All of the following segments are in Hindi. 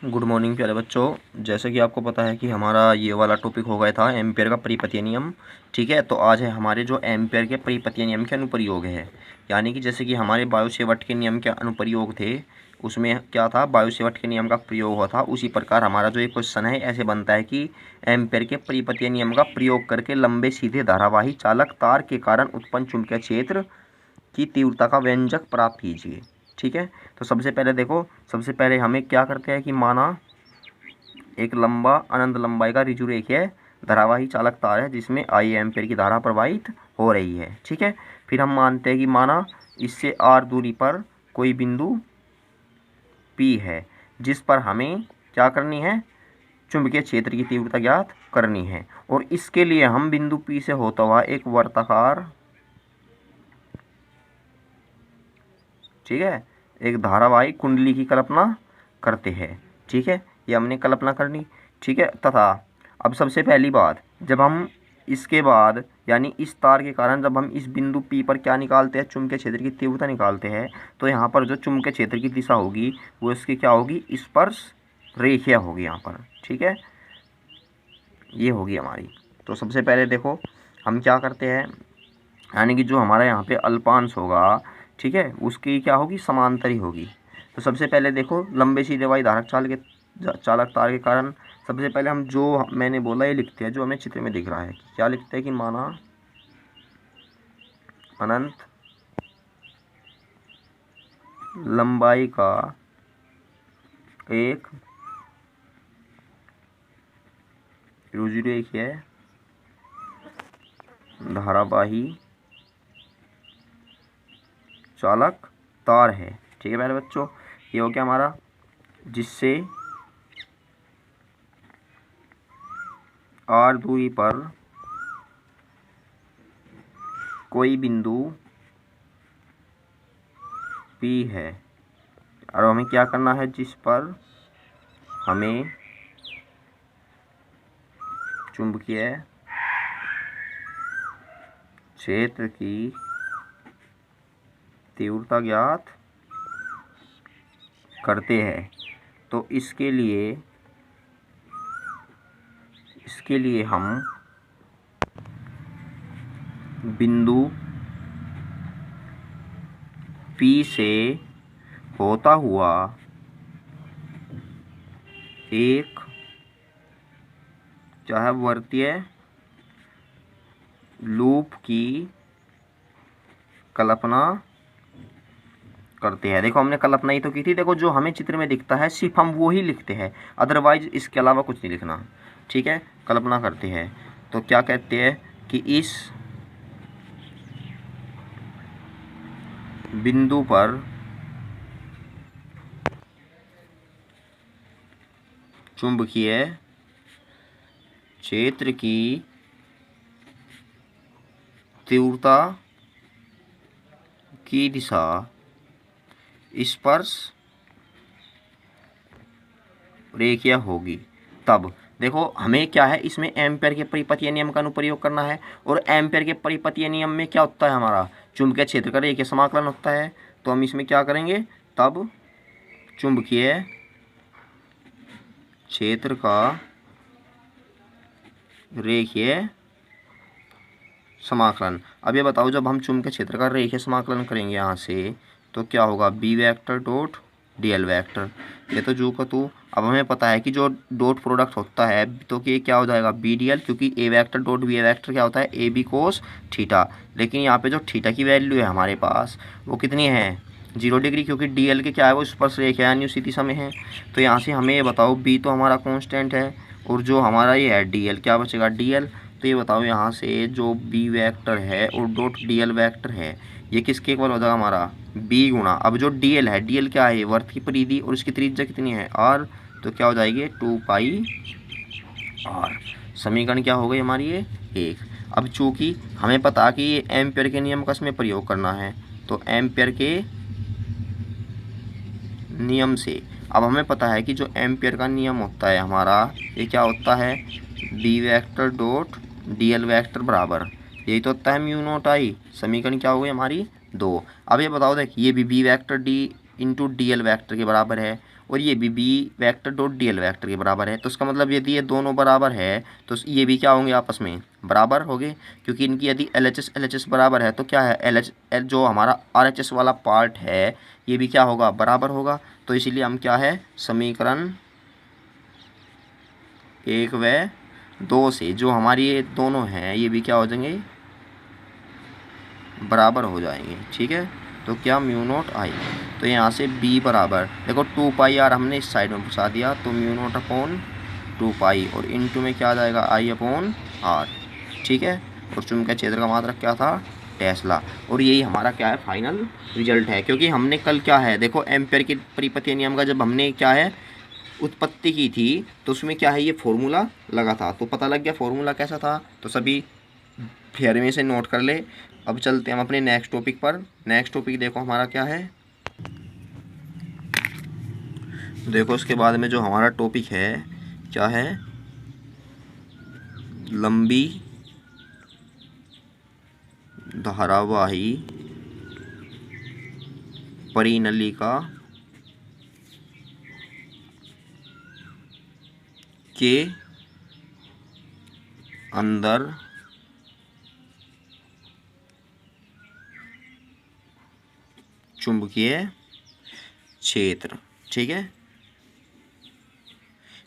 गुड मॉर्निंग प्यारे बच्चों। जैसे कि आपको पता है कि हमारा ये वाला टॉपिक हो गया था एम्पेयर का परिपतीय नियम। ठीक है, तो आज है हमारे जो एम्पेयर के परिपतीय नियम के अनुप्रयोग है। यानी कि जैसे कि हमारे बायो-सेवर्ट के नियम के अनुप्रयोग थे, उसमें क्या था, बायो-सेवर्ट के नियम का प्रयोग हुआ था। उसी प्रकार हमारा जो एक क्वेश्चन है ऐसे बनता है कि एम्पेयर के परिपतीय नियम का प्रयोग करके लंबे सीधे धारावाही चालक तार के कारण उत्पन्न चुंबकीय क्षेत्र की तीव्रता का व्यंजक प्राप्त कीजिए। ठीक है, तो सबसे पहले देखो, सबसे पहले हमें क्या करते हैं कि माना एक लंबा अनंत लंबाई का ऋजुरेखीय धारावाही चालक तार है जिसमें आई एम्पेयर की धारा प्रवाहित हो रही है। ठीक है, फिर हम मानते हैं कि माना इससे आर दूरी पर कोई बिंदु P है जिस पर हमें क्या करनी है, चुंबकीय क्षेत्र की तीव्रता ज्ञात करनी है। और इसके लिए हम बिंदु P से होता हुआ एक वर्ताकार, ठीक है, एक धारावाही कुंडली की कल्पना करते हैं। ठीक है, ये हमने कल्पना करनी। ठीक है, तथा अब सबसे पहली बात, जब हम इसके बाद यानी इस तार के कारण जब हम इस बिंदु P पर क्या निकालते हैं, चुंबकीय क्षेत्र की तीव्रता निकालते हैं, तो यहाँ पर जो चुंबकीय क्षेत्र की दिशा होगी वो इसकी क्या होगी, स्पर्श रेखीय होगी यहाँ पर। ठीक है, ये होगी हमारी। तो सबसे पहले देखो हम क्या करते हैं, यानी कि जो हमारा यहाँ पे अल्पांश होगा, ठीक है, उसकी क्या होगी, समांतरी होगी। तो सबसे पहले देखो लंबे सीधे वाही धारक चालक तार के कारण सबसे पहले हम जो मैंने बोला ये लिखते हैं, जो हमें चित्र में दिख रहा है। क्या लिखते हैं कि माना अनंत लंबाई का एक ऋजुरेखीय धारावाही चालक तार है। ठीक है पहले बच्चों, ये हो गया हमारा, जिससे आर दूरी पर कोई बिंदु P है और हमें क्या करना है, जिस पर हमें चुंबकीय क्षेत्र की तीव्रता ज्ञात करते हैं। तो इसके लिए हम बिंदु P से होता हुआ एक चाहे वर्तीय लूप की कल्पना करते हैं। देखो हमने कल्पना ही तो की थी। देखो जो हमें चित्र में दिखता है सिर्फ हम वो ही लिखते हैं, अदरवाइज इसके अलावा कुछ नहीं लिखना। ठीक है, कल्पना करते हैं तो क्या कहते हैं कि इस बिंदु पर चुंबकीय क्षेत्र की तीव्रता की दिशा स्पर्श रेखीय होगी। तब देखो हमें क्या है, इसमें एम्पेयर के परिपतीय नियम का अनुप्रयोग करना है। और एम्पेयर के परिपतीय नियम में क्या होता है, हमारा चुंबकीय क्षेत्र का रेखीय समाकलन होता है। तो हम इसमें क्या करेंगे, तब चुंबकीय क्षेत्र का रेखीय समाकलन। अब ये बताओ, जब हम चुंबकीय क्षेत्र का रेखीय समाकलन करेंगे यहाँ से तो क्या होगा, B vector dot D L vector. ये तो जू का तू। अब हमें पता है कि जो डॉट प्रोडक्ट होता है तो कि क्या हो जाएगा, बी डी एल, क्योंकि ए वेक्टर डॉट बी वेक्टर क्या होता है, ए बी कोस थीटा। लेकिन यहाँ पे जो थीटा की वैल्यू है हमारे पास वो कितनी है, 0 डिग्री, क्योंकि डी एल के क्या है, वो स्पर्श रेखा यानी उसी दिशा में है। तो यहाँ से हमें ये बताओ, बी तो हमारा कॉन्स्टेंट है और जो हमारा ये है डी एल, क्या बचेगा, डी एल। तो ये बताओ यहाँ से जो बी वेक्टर है और डॉट डी एल वेक्टर है ये किसके इक्वल हो जाएगा, हमारा बी गुणा, अब जो डी एल है, डी एल क्या है, वर्त की परिधि और इसकी त्रिज्या कितनी है, आर। तो क्या हो जाएगी, 2 पाई आर। समीकरण क्या हो गई हमारी, ये 1। अब चूंकि हमें पता कि ये एम्पेयर के नियम का इसमें प्रयोग करना है, तो एम्पेयर के नियम से अब हमें पता है कि जो एम्पेयर का नियम होता है हमारा, ये क्या होता है, B vector dot D L vector बराबर, यही तो होता है म्यू नॉट आई। समीकरण क्या हो गई हमारी 2। अब ये बताओ, देख ये भी B vector D into D L vector के बराबर है और ये भी B vector dot D L vector के बराबर है। तो इसका मतलब यदि ये दोनों बराबर है तो ये भी क्या होंगे, आपस में बराबर होंगे, क्योंकि इनकी यदि एल एच एस बराबर है तो क्या है, एल एच जो हमारा आर एच एस वाला पार्ट है ये भी क्या होगा, बराबर होगा। तो इसीलिए हम क्या है, समीकरण 1 व 2 से जो हमारी ये दोनों हैं ये भी क्या हो जाएंगे, बराबर हो जाएंगे। ठीक है, तो क्या म्यू नोट आई, तो यहाँ से b बराबर देखो 2 पाई आर हमने इस साइड में घुसा दिया, तो म्यू नोट अपॉन 2 पाई और इनटू में क्या आ जाएगा, आई अपॉन आर। ठीक है, और चुंबकीय क्षेत्र का मात्रक क्या था, टेस्ला। और यही हमारा क्या है, फाइनल रिजल्ट है। क्योंकि हमने कल क्या है, देखो एम्पेयर की परिपथीय नियम का जब हमने क्या है उत्पत्ति की थी तो उसमें क्या है, ये फॉर्मूला लगा था, तो पता लग गया फॉर्मूला कैसा था। तो सभी फिर में से नोट कर ले। अब चलते हैं हम अपने नेक्स्ट टॉपिक पर। नेक्स्ट टॉपिक देखो हमारा क्या है, देखो उसके बाद में जो हमारा टॉपिक है क्या है, लंबी धारावाही परिनलिका के अंदर चुंबकीय क्षेत्र। ठीक है,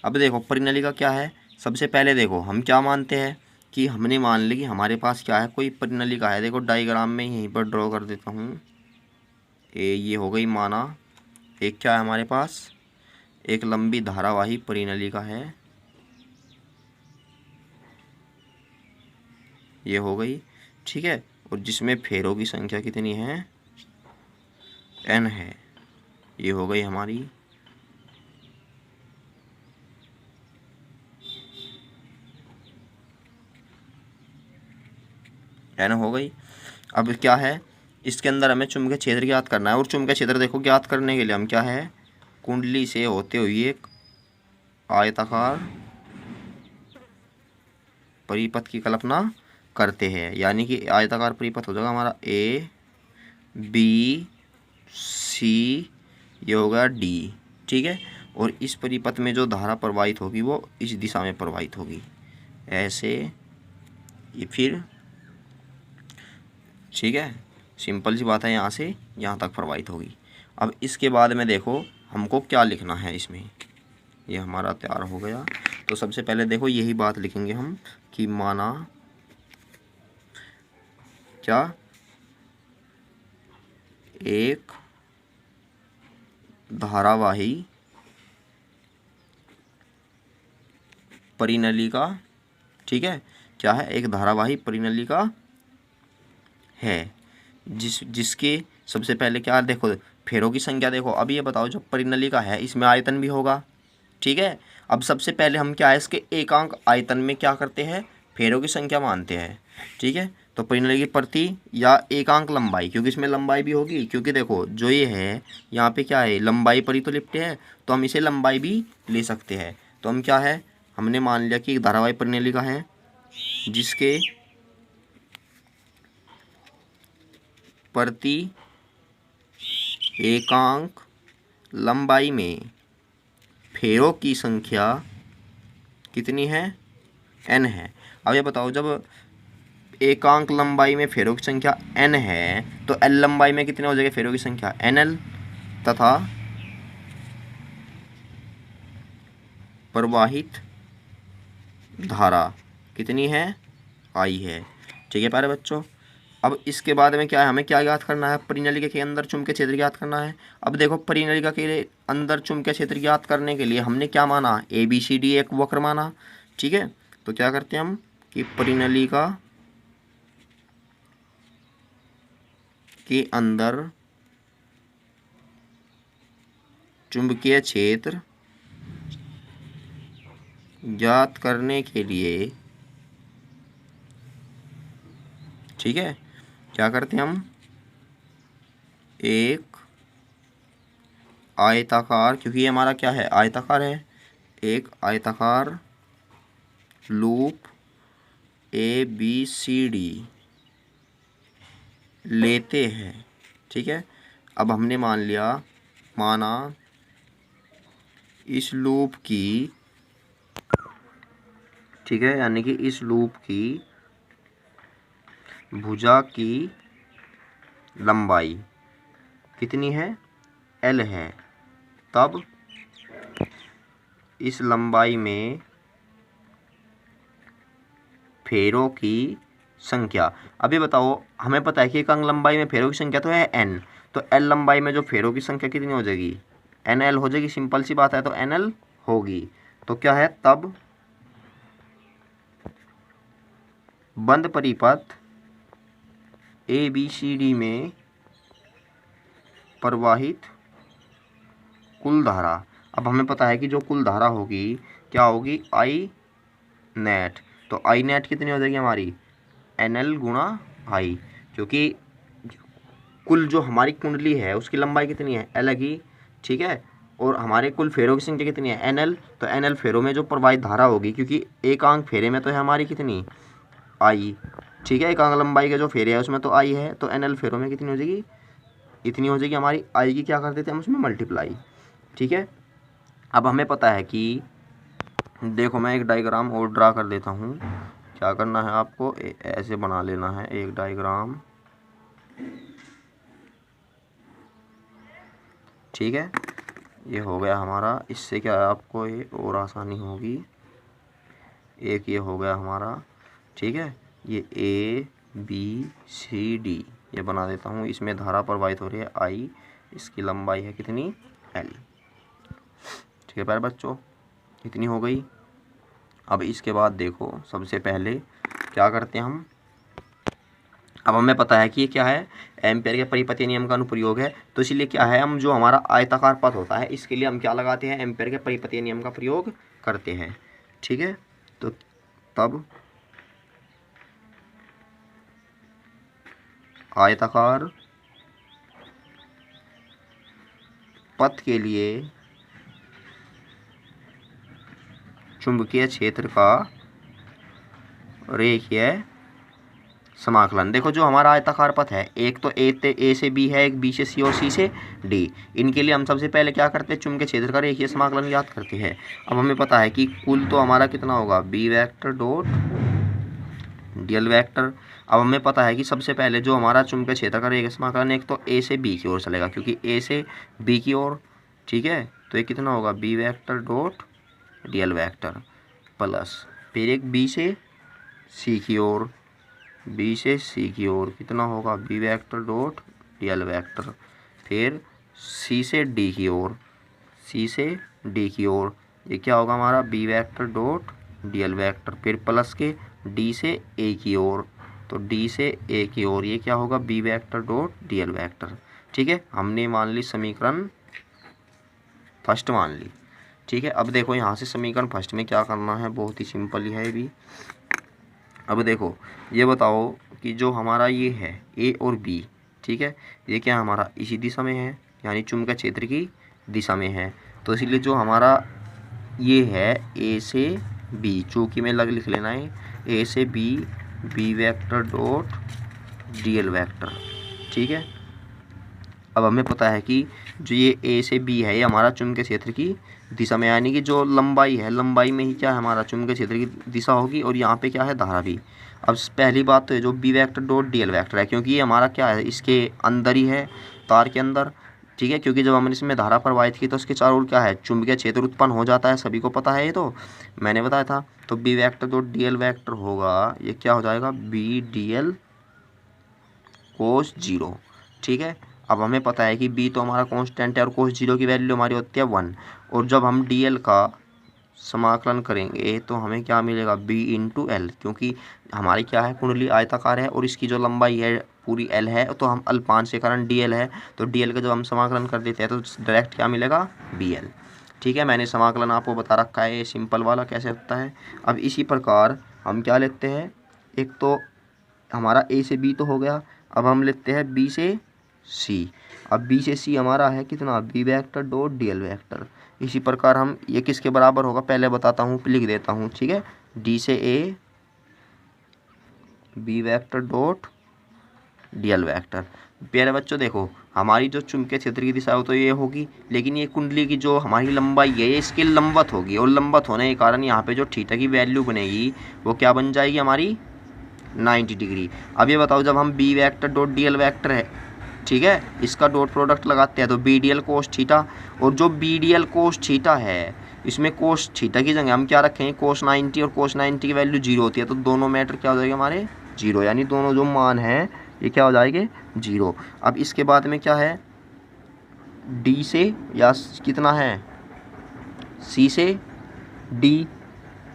अब देखो परिनलिका क्या है, सबसे पहले देखो हम क्या मानते हैं कि हमने मान ली कि हमारे पास क्या है, कोई परिनलिका है। देखो डायग्राम में यहीं पर ड्रॉ कर देता हूँ, ये हो गई माना एक क्या है हमारे पास, एक लंबी धारावाही परिनलिका है, ये हो गई। ठीक है, और जिसमें फेरों की संख्या कितनी है, n है, ये हो गई हमारी n हो गई। अब क्या है, इसके अंदर हमें चुंबकीय क्षेत्र ज्ञात करना है। और चुंबकीय क्षेत्र देखो ज्ञात करने के लिए हम क्या है, कुंडली से होते हुए एक आयताकार परिपथ की कल्पना करते हैं, यानी कि आयताकार परिपथ हो जाएगा हमारा ए बी सी, ये होगा डी। ठीक है, और इस परिपथ में जो धारा प्रवाहित होगी वो इस दिशा में प्रवाहित होगी, ऐसे ये फिर। ठीक है, सिंपल सी बात है, यहाँ से यहाँ तक प्रवाहित होगी। अब इसके बाद में देखो हमको क्या लिखना है इसमें, ये हमारा तैयार हो गया। तो सबसे पहले देखो यही बात लिखेंगे हम कि माना क्या, एक धारावाही परिनलिका, ठीक है, क्या है, एक धारावाही परिनलिका है जिसके सबसे पहले क्या देखो फेरों की संख्या देखो। अब ये बताओ जो परिनलिका है इसमें आयतन भी होगा। ठीक है, अब सबसे पहले हम क्या है, इसके एकांक आयतन में क्या करते हैं, फेरों की संख्या मानते हैं। ठीक है, तो परिनलिका की प्रति या एकांक लंबाई, क्योंकि इसमें लंबाई भी होगी, क्योंकि देखो जो ये है यहाँ पे क्या है, लंबाई पर ही तो लिपटे है, तो हम इसे लंबाई भी ले सकते हैं। तो हम क्या है, हमने मान लिया कि एक धारावाही परिनलिका है जिसके प्रति एकांक लंबाई में फेरों की संख्या कितनी है, n है। अब ये बताओ जब एकांक लंबाई में फेरों की संख्या n है तो l लंबाई में कितने हो जाएगी फेरों की संख्या, nl, तथा प्रवाहित धारा कितनी है, I है। ठीक है प्यारे बच्चों, अब इसके बाद में क्या है, हमें क्या ज्ञात करना है, परिनलिका के अंदर चुंबकीय क्षेत्र ज्ञात करना है। अब देखो परिनलिका के अंदर चुंबकीय क्षेत्र ज्ञात करने के लिए हमने क्या माना, ए बी सी डी एक वक्र माना। ठीक है, तो क्या करते हैं हम कि परिनलिका के अंदर चुंबकीय क्षेत्र ज्ञात करने के लिए, ठीक है, क्या करते हैं हम, एक आयताकार, क्योंकि ये हमारा क्या है आयताकार है, एक आयताकार loop A B C D लेते हैं। ठीक है, अब हमने मान लिया, माना इस लूप की, ठीक है, यानी कि इस लूप की भुजा की लंबाई कितनी है, L है, तब इस लंबाई में फेरों की संख्या। अभी बताओ, हमें पता है कि एक अंग लंबाई में फेरों की संख्या तो है n, तो L लंबाई में जो फेरों की संख्या कितनी हो जाएगी, NL हो जाएगी। सिंपल सी बात है, तो NL होगी। तो क्या है, तब बंद परिपथ ABCD में प्रवाहित कुल धारा। अब हमें पता है कि जो कुल धारा होगी क्या होगी, आई नेट। तो आई नेट कितनी हो जाएगी हमारी, NL गुणा I, क्योंकि कुल जो हमारी कुंडली है उसकी लंबाई कितनी है, L की, ठीक है, और हमारे कुल फेरों की संख्या कितनी है, NL। तो NL फेरों में जो प्रवाहित धारा होगी, क्योंकि एक अंक फेरे में तो है हमारी कितनी, I, ठीक है, एक अंक लंबाई का जो फेरे है उसमें तो I है, तो NL फेरों में कितनी हो जाएगी, इतनी हो जाएगी हमारी। I की क्या कर देते हैं हम उसमें मल्टीप्लाई, ठीक है। अब हमें पता है कि, देखो मैं एक डायग्राम और ड्रा कर देता हूँ। क्या करना है आपको, ऐसे बना लेना है एक डायग्राम, ठीक है। ये हो गया हमारा, इससे क्या है आपको ये और आसानी होगी। एक ये हो गया हमारा, ठीक है, ये ABCD ये बना देता हूँ। इसमें धारा प्रवाहित हो रही है I, इसकी लंबाई है कितनी, L, ठीक है प्यारे बच्चों, इतनी हो गई। अब इसके बाद देखो, सबसे पहले क्या करते हैं हम, अब हमें पता है कि ये क्या है, एम्पेयर के परिपतीय नियम का अनुप्रयोग है। तो इसलिए क्या है, हम जो हमारा आयताकार पथ होता है इसके लिए हम क्या लगाते हैं, एम्पेयर के परिपतीय नियम का प्रयोग करते हैं, ठीक है। तो तब आयताकार पथ के लिए चुंबकीय क्षेत्र का रेखीय समाकलन। देखो जो हमारा आयताकार पथ है, एक तो ए से बी है, एक बी से सी और सी से डी। इनके लिए हम सबसे पहले क्या करते हैं, चुंबकीय क्षेत्र का रेखीय समाकलन याद करते हैं। अब हमें पता है कि कुल तो हमारा कितना होगा, B vector dot DL vector. अब हमें पता है कि सबसे पहले जो हमारा चुंबकीय क्षेत्र का रेखीय समाकलन, एक तो ए से बी की ओर चलेगा, क्योंकि ए से बी की ओर, ठीक है। तो ये कितना होगा, B vector dot DL vector plus, फिर एक बी से सी की ओर, बी से सी की ओर कितना होगा, B vector dot DL vector, फिर सी से डी की ओर, सी से डी की ओर ये क्या होगा हमारा, B vector dot DL vector, फिर प्लस के डी से ए की ओर, तो डी से ए की ओर ये क्या होगा, B vector dot DL vector, ठीक है। हमने मान ली समीकरण फर्स्ट मान ली, ठीक है। अब देखो यहाँ से समीकरण फर्स्ट में क्या करना है, बहुत ही सिंपल ही है भी। अब देखो ये बताओ कि जो हमारा ये है ए और बी, ठीक है, ये क्या हमारा इसी दिशा में है, यानी चुंबकीय क्षेत्र की दिशा में है। तो इसलिए जो हमारा ये है ए से बी, चूँकि में लिख लेना है ए से B, B vector dot DL vector, ठीक है। अब हमें पता है कि जो ये ए से बी है ये हमारा चुंबकीय क्षेत्र की दिशा में, यानी कि जो लंबाई है, लंबाई में ही क्या है हमारा चुंबकीय क्षेत्र की दिशा होगी, और यहाँ पे क्या है, धारा भी। अब पहली बात तो है जो B vector dot DL vector है, क्योंकि ये हमारा क्या है, इसके अंदर ही है, तार के अंदर, ठीक है। क्योंकि जब हमने इसमें धारा प्रवाहित की तो उसके चारों ओर क्या है, चुंबकीय क्षेत्र उत्पन्न हो जाता है, सभी को पता है, ये तो मैंने बताया था। तो B vector dot DL vector होगा, ये क्या हो जाएगा, बी डीएल कोस जीरो, ठीक है। अब हमें पता है कि b तो हमारा कांस्टेंट है और कोस जीरो की वैल्यू हमारी होती है 1, और जब हम dl का समाकलन करेंगे तो हमें क्या मिलेगा, b इंटू एल, क्योंकि हमारी क्या है, कुंडली आयताकार है और इसकी जो लंबाई है पूरी l है, तो हम अल्पांश के कारण dl है, तो dl का जब हम समाकलन कर देते हैं तो डायरेक्ट क्या मिलेगा, bl, ठीक है। मैंने समाकलन आपको बता रखा है, ये सिंपल वाला कैसे होता है। अब इसी प्रकार हम क्या लेते हैं, एक तो हमारा a से b तो हो गया, अब हम लेते हैं b से c। अब b से c हमारा है कितना, b vector dot DL vector. इसी प्रकार हम ये किसके बराबर होगा पहले बताता हूँ, लिख देता हूँ, ठीक है। d से a b vector dot DL vector. प्यारे बच्चों देखो हमारी जो चुंबकीय क्षेत्र की दिशा हो तो ये होगी, लेकिन ये कुंडली की जो हमारी लंबाई है ये इसके लंबवत होगी, और लंबवत होने के कारण यहाँ पे जो थीटा की वैल्यू बनेगी वो क्या बन जाएगी हमारी 90 डिग्री। अब ये बताओ, जब हम B vector dot D L vector है, ठीक है, इसका डॉट प्रोडक्ट लगाते हैं तो B D L cos theta, और जो B D L cos theta है इसमें कोस थीटा की जगह हम क्या रखेंगे कोस 90, और कोस 90 की वैल्यू 0 होती है, तो दोनों मैटर क्या हो जाएगा हमारे 0, यानी दोनों जो मान हैं ये क्या हो जाएंगे 0। अब इसके बाद में क्या है डी से या कितना है सी से डी,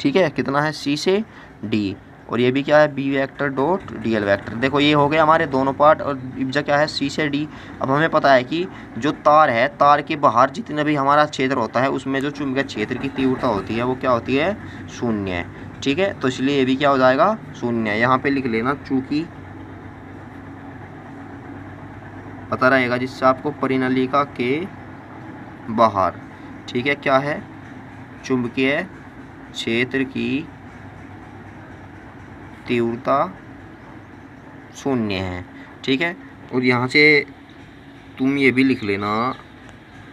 ठीक है, कितना है सी से डी, और ये भी क्या है B vector dot D L vector. देखो ये हो गए हमारे दोनों पार्ट, और इब्जा क्या है सी से डी। अब हमें पता है कि जो तार है, तार के बाहर जितना भी हमारा क्षेत्र होता है उसमें जो चुंबकीय क्षेत्र की तीव्रता होती है वो क्या होती है 0 है, ठीक है, तो इसलिए ये भी क्या हो जाएगा 0 है। यहाँ पे लिख लेना चूंकि पता रहेगा जिससे आपको परिनलिका के बाहर, ठीक है, क्या है चुंबकीय क्षेत्र की तीव्रता 0 है, ठीक है। और यहाँ से तुम ये भी लिख लेना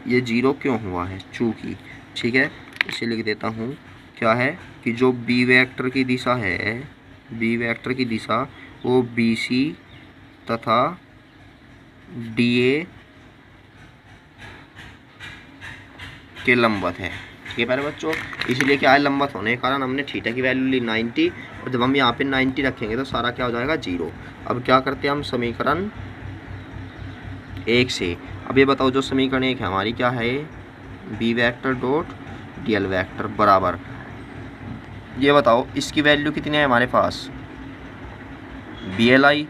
ये 0 क्यों हुआ है चूंकि, ठीक है, इसे लिख देता हूँ क्या है कि जो बी वेक्टर की दिशा है, बी वेक्टर की दिशा वो बी सी तथा डी ए के लंबवत है, ठीक है प्यारे बच्चों। इसलिए क्या है लंबवत होने के कारण हमने थीटा की वैल्यू ली 90, और जब हम यहाँ पे 90 रखेंगे तो सारा क्या हो जाएगा 0। अब क्या करते हैं हम समीकरण 1 से। अब ये बताओ जो समीकरण 1 है हमारी क्या है B vector dot D L vector बराबर, ये बताओ इसकी वैल्यू कितनी है हमारे पास बी एल आई,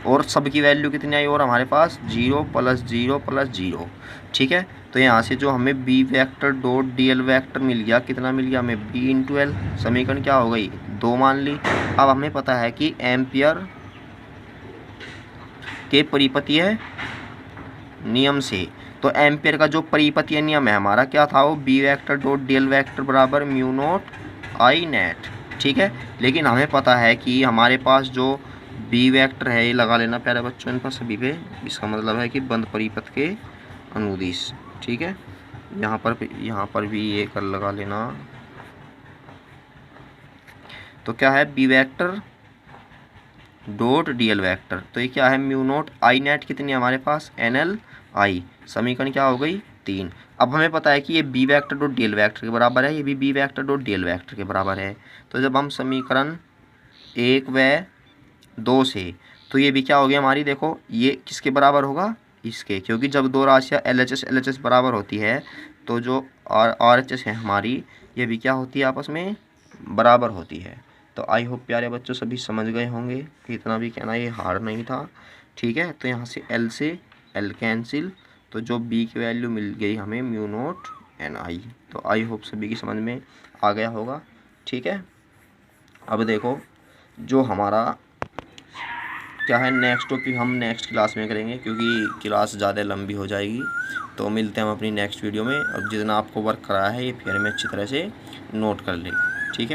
और सब की वैल्यू कितनी आई और हमारे पास 0 + 0 + 0, ठीक है। तो यहाँ से जो हमें B vector dot D L vector मिल गया, कितना मिल गया हमें बी इंटू एल, समीकरण क्या हो गई 2 मान ली। अब हमें पता है कि एम्पियर के परिपतीय नियम से, तो एम्पियर का जो परिपतीय नियम है हमारा क्या था वो B vector dot D L vector बराबर म्यू नॉट आई नेट, ठीक है। लेकिन हमें पता है कि हमारे पास जो बी वेक्टर है ये लगा लेना प्यारे बच्चों इन पर सभी पे, इसका मतलब है कि बंद परिपथ के अनुदिश, ठीक है। यहाँ पर भी ये कर लगा लेना। तो क्या है B vector dot D L vector, तो ये क्या है म्यू नॉट आई नेट कितनी है हमारे पास एन एल आई, समीकरण क्या हो गई 3। अब हमें पता है कि ये B vector dot D L vector के बराबर है, ये भी B vector dot D L vector के बराबर है। तो जब हम समीकरण 1 व 2 से, तो ये भी क्या हो गया हमारी, देखो ये किसके बराबर होगा इसके, क्योंकि जब दो राशियाँ LHS बराबर होती है तो जो RHS है हमारी ये भी क्या होती है आपस में बराबर होती है। तो आई होप प्यारे बच्चों सभी समझ गए होंगे कि इतना भी कहना ये हार्ड नहीं था, ठीक है। तो यहाँ से L से L कैंसिल, तो जो B की वैल्यू मिल गई हमें म्यू नॉट एन आई। तो आई होप सभी की समझ में आ गया होगा, ठीक है। अब देखो जो हमारा क्या है नेक्स्ट टॉपिक हम नेक्स्ट क्लास में करेंगे, क्योंकि क्लास ज़्यादा लंबी हो जाएगी। तो मिलते हैं हम अपनी नेक्स्ट वीडियो में। अब जितना आपको वर्क कराया है ये फिर में अच्छी तरह से नोट कर लें।